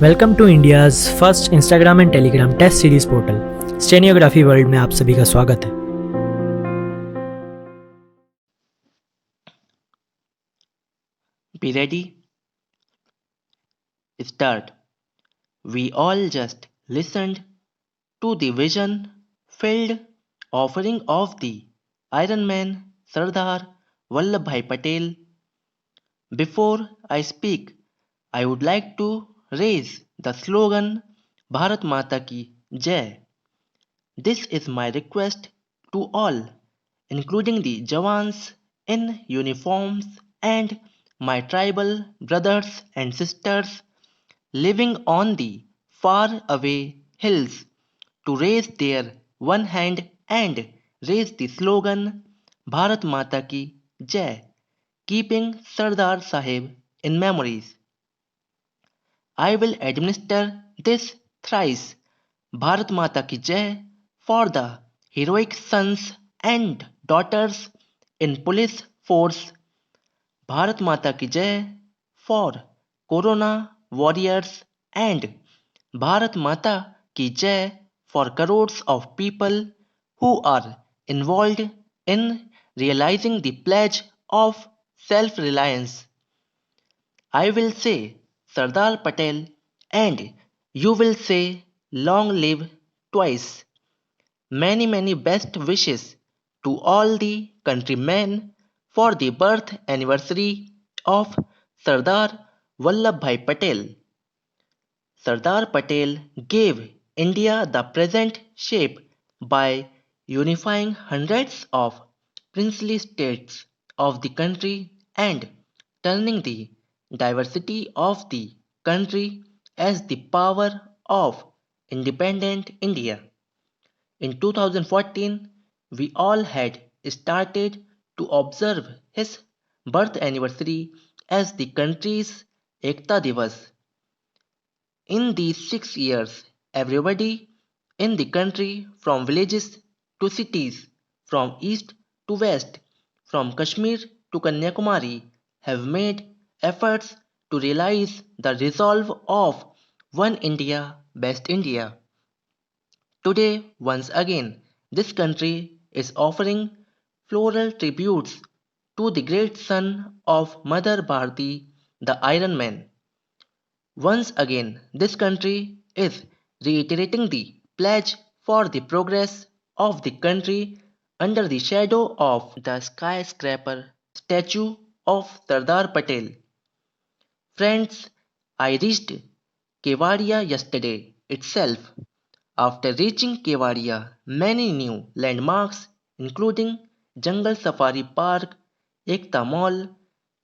Welcome to India's first Instagram and Telegram test series portal stenography world में आप सभी का स्वागत है। Be ready? Start. We all just listened to the vision filled offering of the Iron Man Sardar Vallabhbhai Patel. Before I speak, I would like to raise the slogan Bharat Mata Ki Jai. This is my request to all, including the Jawans in uniforms and my tribal brothers and sisters living on the far away hills, to raise their one hand and raise the slogan Bharat Mata Ki Jai, keeping Sardar Sahib in memories. I will administer this thrice Bharat Mata Ki Jai for the heroic sons and daughters in police force. Bharat Mata Ki Jai for Corona warriors and Bharat Mata Ki Jai for crores of people who are involved in realizing the pledge of self-reliance. I will say Sardar Patel and you will say long live twice. Many best wishes to all the countrymen for the birth anniversary of Sardar Vallabhbhai Patel. Sardar Patel gave India the present shape by unifying hundreds of princely states of the country and turning the diversity of the country as the power of independent India. In 2014, we all had started to observe his birth anniversary as the country's Ekta Divas. In these 6 years, everybody in the country, from villages to cities, from east to west, from Kashmir to Kanyakumari, have made efforts to realize the resolve of One India, Best India. Today, once again, this country is offering floral tributes to the great son of Mother Bharati, the Iron Man. Once again, this country is reiterating the pledge for the progress of the country under the shadow of the skyscraper statue of Sardar Patel. Friends, I reached Kevadia yesterday itself. After reaching Kevadia, many new landmarks including Jungle Safari Park, Ekta Mall,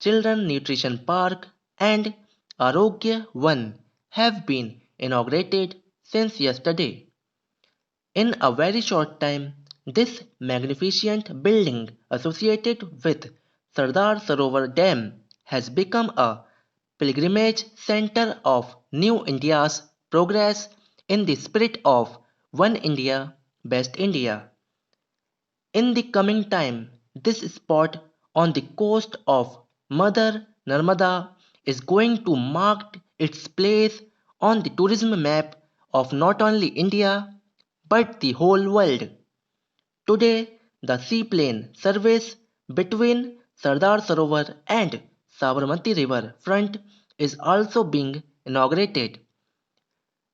Children Nutrition Park and Arogya One have been inaugurated since yesterday. In a very short time, this magnificent building associated with Sardar Sarovar Dam has become a pilgrimage center of New India's progress in the spirit of One India, Best India. In the coming time, this spot on the coast of Mother Narmada is going to mark its place on the tourism map of not only India but the whole world. Today, the seaplane service between Sardar Sarovar and Sabarmati River front is also being inaugurated.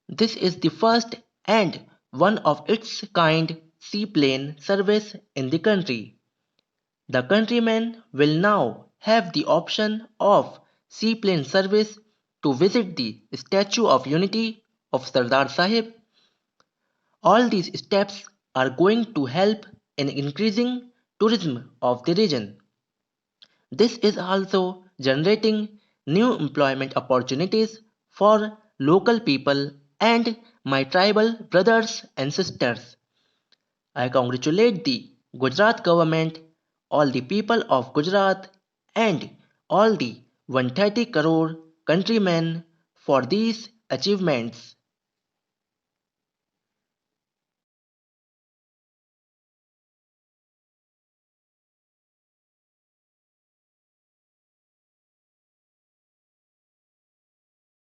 This is the first and one of its kind seaplane service in the country. The countrymen will now have the option of seaplane service to visit the Statue of Unity of Sardar Sahib. All these steps are going to help in increasing tourism of the region. This is also generating new employment opportunities for local people and my tribal brothers and sisters. I congratulate the Gujarat government, all the people of Gujarat, and all the 130 crore countrymen for these achievements.